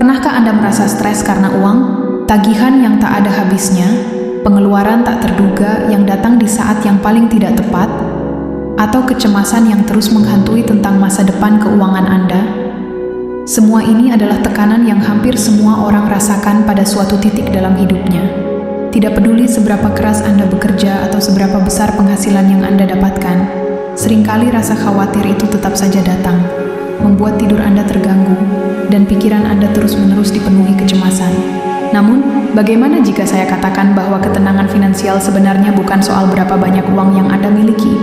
Pernahkah Anda merasa stres karena uang? Tagihan yang tak ada habisnya, pengeluaran tak terduga yang datang di saat yang paling tidak tepat, atau kecemasan yang terus menghantui tentang masa depan keuangan Anda? Semua ini adalah tekanan yang hampir semua orang rasakan pada suatu titik dalam hidupnya. Tidak peduli seberapa keras Anda bekerja atau seberapa besar penghasilan yang Anda dapatkan, seringkali rasa khawatir itu tetap saja datang, membuat tidur Anda terganggu, dan pikiran Anda terus-menerus dipenuhi kecemasan. Namun, bagaimana jika saya katakan bahwa ketenangan finansial sebenarnya bukan soal berapa banyak uang yang Anda miliki?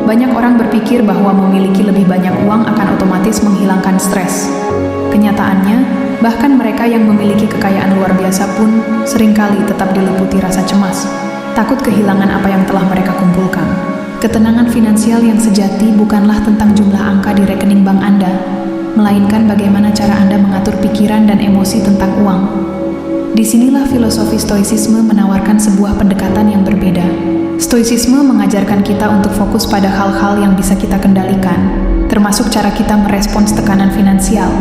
Banyak orang berpikir bahwa memiliki lebih banyak uang akan otomatis menghilangkan stres. Kenyataannya, bahkan mereka yang memiliki kekayaan luar biasa pun seringkali tetap diliputi rasa cemas, takut kehilangan apa yang telah mereka kumpulkan. Ketenangan finansial yang sejati bukanlah tentang jumlah angka di rekening bank Anda, melainkan bagaimana cara Anda mengatur pikiran dan emosi tentang uang. Disinilah filosofi Stoicisme menawarkan sebuah pendekatan yang berbeda. Stoicisme mengajarkan kita untuk fokus pada hal-hal yang bisa kita kendalikan, termasuk cara kita merespons tekanan finansial.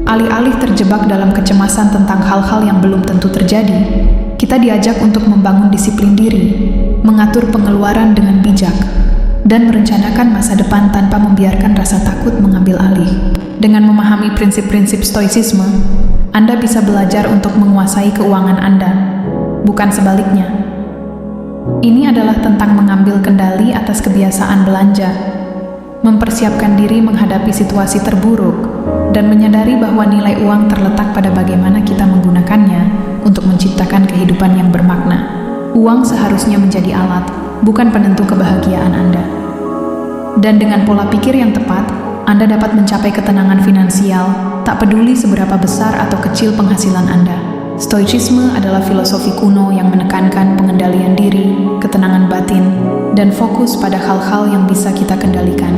Alih-alih terjebak dalam kecemasan tentang hal-hal yang belum tentu terjadi, kita diajak untuk membangun disiplin diri, mengatur pengeluaran dengan bijak, dan merencanakan masa depan tanpa membiarkan rasa takut mengambil alih. Dengan memahami prinsip-prinsip Stoicisme, Anda bisa belajar untuk menguasai keuangan Anda, bukan sebaliknya. Ini adalah tentang mengambil kendali atas kebiasaan belanja, mempersiapkan diri menghadapi situasi terburuk, dan menyadari bahwa nilai uang terletak pada bagaimana kita menggunakannya untuk menciptakan kehidupan yang bermakna. Uang seharusnya menjadi alat, bukan penentu kebahagiaan Anda. Dan dengan pola pikir yang tepat, Anda dapat mencapai ketenangan finansial, tak peduli seberapa besar atau kecil penghasilan Anda. Stoicisme adalah filosofi kuno yang menekankan pengendalian diri, ketenangan batin, dan fokus pada hal-hal yang bisa kita kendalikan.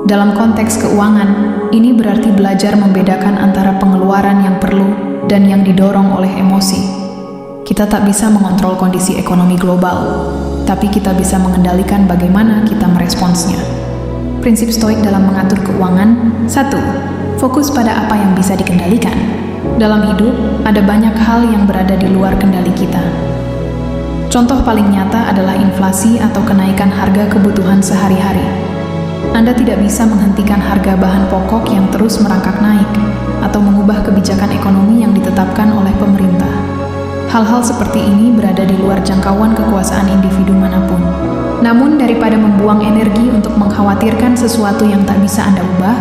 Dalam konteks keuangan, ini berarti belajar membedakan antara pengeluaran yang perlu dan yang didorong oleh emosi. Kita tak bisa mengontrol kondisi ekonomi global, tapi kita bisa mengendalikan bagaimana kita meresponsnya. Prinsip stoik dalam mengatur keuangan: 1. Fokus pada apa yang bisa dikendalikan. Dalam hidup, ada banyak hal yang berada di luar kendali kita. Contoh paling nyata adalah inflasi atau kenaikan harga kebutuhan sehari-hari. Anda tidak bisa menghentikan harga bahan pokok yang terus merangkak naik, atau mengubah kebijakan ekonomi yang ditetapkan oleh pemerintah. Hal-hal seperti ini berada di luar jangkauan kekuasaan individu manapun. Namun, daripada membuang energi untuk mengkhawatirkan sesuatu yang tak bisa Anda ubah,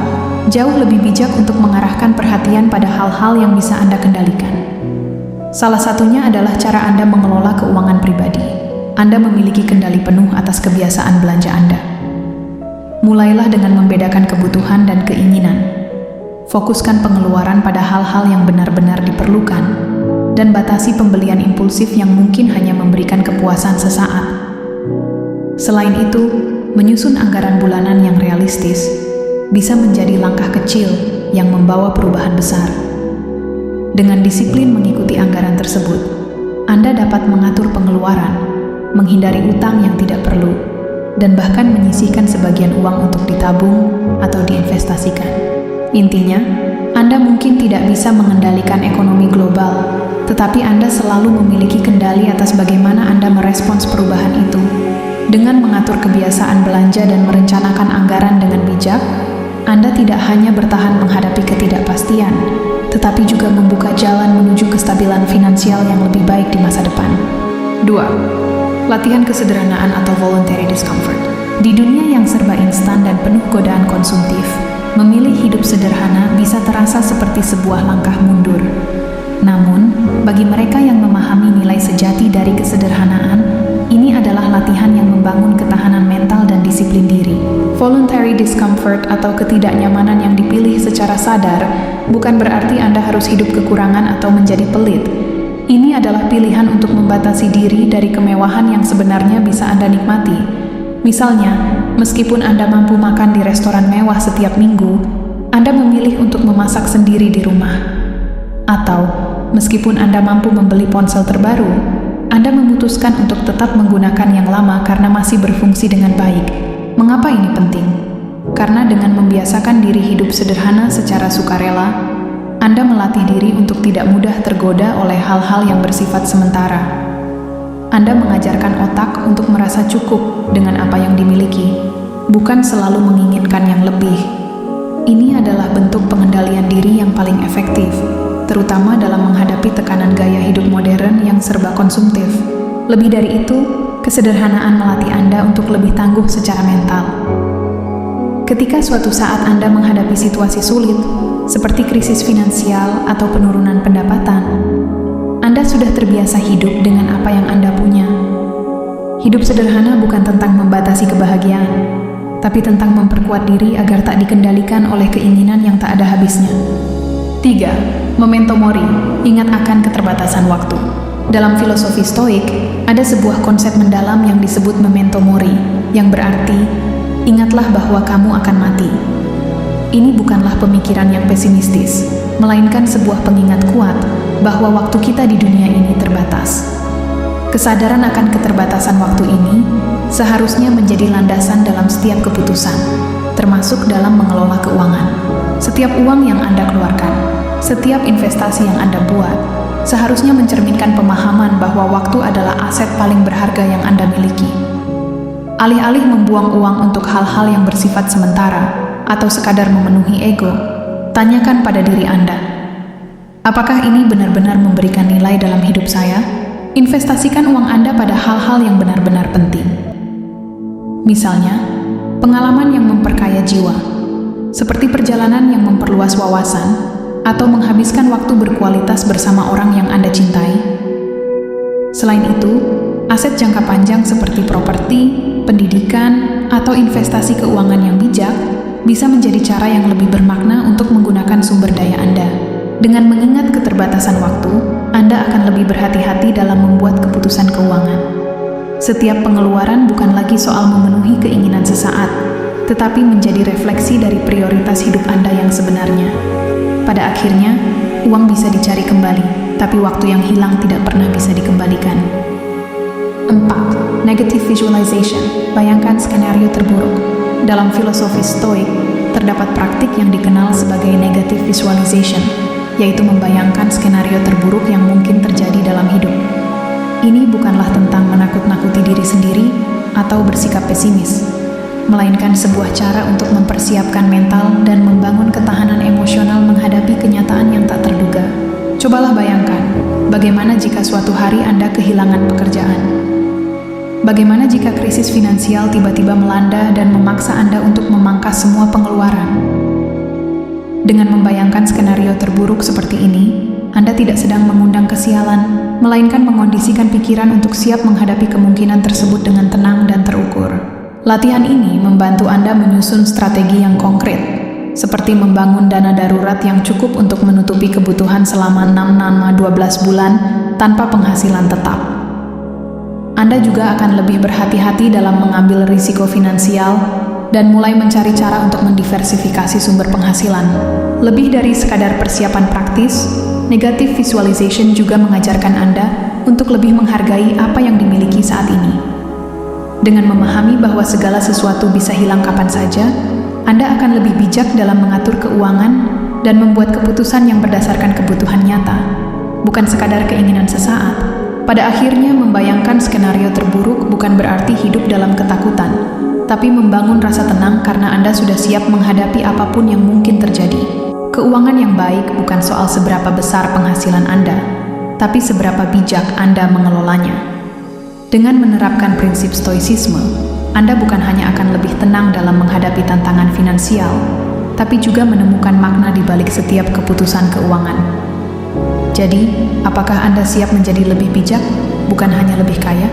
jauh lebih bijak untuk mengarahkan perhatian pada hal-hal yang bisa Anda kendalikan. Salah satunya adalah cara Anda mengelola keuangan pribadi. Anda memiliki kendali penuh atas kebiasaan belanja Anda. Mulailah dengan membedakan kebutuhan dan keinginan. Fokuskan pengeluaran pada hal-hal yang benar-benar diperlukan, dan batasi pembelian impulsif yang mungkin hanya memberikan kepuasan sesaat. Selain itu, menyusun anggaran bulanan yang realistis bisa menjadi langkah kecil yang membawa perubahan besar. Dengan disiplin mengikuti anggaran tersebut, Anda dapat mengatur pengeluaran, menghindari utang yang tidak perlu, dan bahkan menyisihkan sebagian uang untuk ditabung atau diinvestasikan. Intinya, Anda mungkin tidak bisa mengendalikan ekonomi global, tetapi Anda selalu memiliki kendali atas bagaimana Anda merespons perubahan itu. Dengan mengatur kebiasaan belanja dan merencanakan anggaran dengan bijak, Anda tidak hanya bertahan menghadapi ketidakpastian, tetapi juga membuka jalan menuju kestabilan finansial yang lebih baik di masa depan. 2. Latihan kesederhanaan atau voluntary discomfort. Di dunia yang serba instan dan penuh godaan konsumtif, memilih hidup sederhana bisa terasa seperti sebuah langkah mundur. Namun, bagi mereka yang memahami nilai sejati dari kesederhanaan, ini adalah latihan yang membangun ketahanan mental dan disiplin diri. Voluntary discomfort atau ketidaknyamanan yang dipilih secara sadar bukan berarti Anda harus hidup kekurangan atau menjadi pelit. Ini adalah pilihan untuk membatasi diri dari kemewahan yang sebenarnya bisa Anda nikmati. Misalnya, meskipun Anda mampu makan di restoran mewah setiap minggu, Anda memilih untuk memasak sendiri di rumah. Atau, meskipun Anda mampu membeli ponsel terbaru, Anda memutuskan untuk tetap menggunakan yang lama karena masih berfungsi dengan baik. Mengapa ini penting? karena dengan membiasakan diri hidup sederhana secara sukarela, Anda melatih diri untuk tidak mudah tergoda oleh hal-hal yang bersifat sementara. Anda mengajarkan otak untuk merasa cukup dengan apa yang dimiliki, bukan selalu menginginkan yang lebih. Ini adalah bentuk pengendalian diri yang paling efektif, terutama dalam menghadapi tekanan gaya hidup modern yang serba konsumtif. Lebih dari itu, kesederhanaan melatih Anda untuk lebih tangguh secara mental. Ketika suatu saat Anda menghadapi situasi sulit, seperti krisis finansial atau penurunan pendapatan, Anda sudah terbiasa hidup dengan apa yang Anda punya. Hidup sederhana bukan tentang membatasi kebahagiaan, tapi tentang memperkuat diri agar tak dikendalikan oleh keinginan yang tak ada habisnya. 3. Memento mori, ingat akan keterbatasan waktu. Dalam filosofi Stoik, ada sebuah konsep mendalam yang disebut memento mori, yang berarti, ingatlah bahwa kamu akan mati. Ini bukanlah pemikiran yang pesimistis, melainkan sebuah pengingat kuat bahwa waktu kita di dunia ini terbatas. Kesadaran akan keterbatasan waktu ini seharusnya menjadi landasan dalam setiap keputusan, termasuk dalam mengelola keuangan. Setiap uang yang Anda keluarkan, setiap investasi yang Anda buat, seharusnya mencerminkan pemahaman bahwa waktu adalah aset paling berharga yang Anda miliki. Alih-alih membuang uang untuk hal-hal yang bersifat sementara atau sekadar memenuhi ego, tanyakan pada diri Anda, apakah ini benar-benar memberikan nilai dalam hidup saya? Investasikan uang Anda pada hal-hal yang benar-benar penting. Misalnya, pengalaman yang memperkaya jiwa, seperti perjalanan yang memperluas wawasan, atau menghabiskan waktu berkualitas bersama orang yang Anda cintai. Selain itu, aset jangka panjang seperti properti, pendidikan, atau investasi keuangan yang bijak bisa menjadi cara yang lebih bermakna untuk menggunakan sumber daya Anda. Dengan mengingat keterbatasan waktu, Anda akan lebih berhati-hati dalam membuat keputusan keuangan. Setiap pengeluaran bukan lagi soal memenuhi keinginan sesaat, tetapi menjadi refleksi dari prioritas hidup Anda yang sebenarnya. Pada akhirnya, uang bisa dicari kembali, tapi waktu yang hilang tidak pernah bisa dikembalikan. 4. Negative visualization, bayangkan skenario terburuk. Dalam filosofi Stoik, terdapat praktik yang dikenal sebagai negative visualization, yaitu membayangkan skenario terburuk yang mungkin terjadi dalam hidup. Ini bukanlah tentang menakut-nakuti diri sendiri atau bersikap pesimis, melainkan sebuah cara untuk mempersiapkan mental dan membangun ketahanan emosional menghadapi kenyataan yang tak terduga. Cobalah bayangkan, bagaimana jika suatu hari Anda kehilangan pekerjaan? Bagaimana jika krisis finansial tiba-tiba melanda dan memaksa Anda untuk memangkas semua pengeluaran? Dengan membayangkan skenario terburuk seperti ini, Anda tidak sedang mengundang kesialan, melainkan mengondisikan pikiran untuk siap menghadapi kemungkinan tersebut dengan tenang dan terukur. Latihan ini membantu Anda menyusun strategi yang konkret, seperti membangun dana darurat yang cukup untuk menutupi kebutuhan selama 6-12 bulan tanpa penghasilan tetap. Anda juga akan lebih berhati-hati dalam mengambil risiko finansial dan mulai mencari cara untuk mendiversifikasi sumber penghasilan. Lebih dari sekadar persiapan praktis, negative visualization juga mengajarkan Anda untuk lebih menghargai apa yang dimiliki saat ini. Dengan memahami bahwa segala sesuatu bisa hilang kapan saja, Anda akan lebih bijak dalam mengatur keuangan dan membuat keputusan yang berdasarkan kebutuhan nyata, bukan sekadar keinginan sesaat. Pada akhirnya, membayangkan skenario terburuk bukan berarti hidup dalam ketakutan, tapi membangun rasa tenang karena Anda sudah siap menghadapi apapun yang mungkin terjadi. Keuangan yang baik bukan soal seberapa besar penghasilan Anda, tapi seberapa bijak Anda mengelolanya. Dengan menerapkan prinsip stoicisme, Anda bukan hanya akan lebih tenang dalam menghadapi tantangan finansial, tapi juga menemukan makna di balik setiap keputusan keuangan. Jadi, apakah Anda siap menjadi lebih bijak, bukan hanya lebih kaya?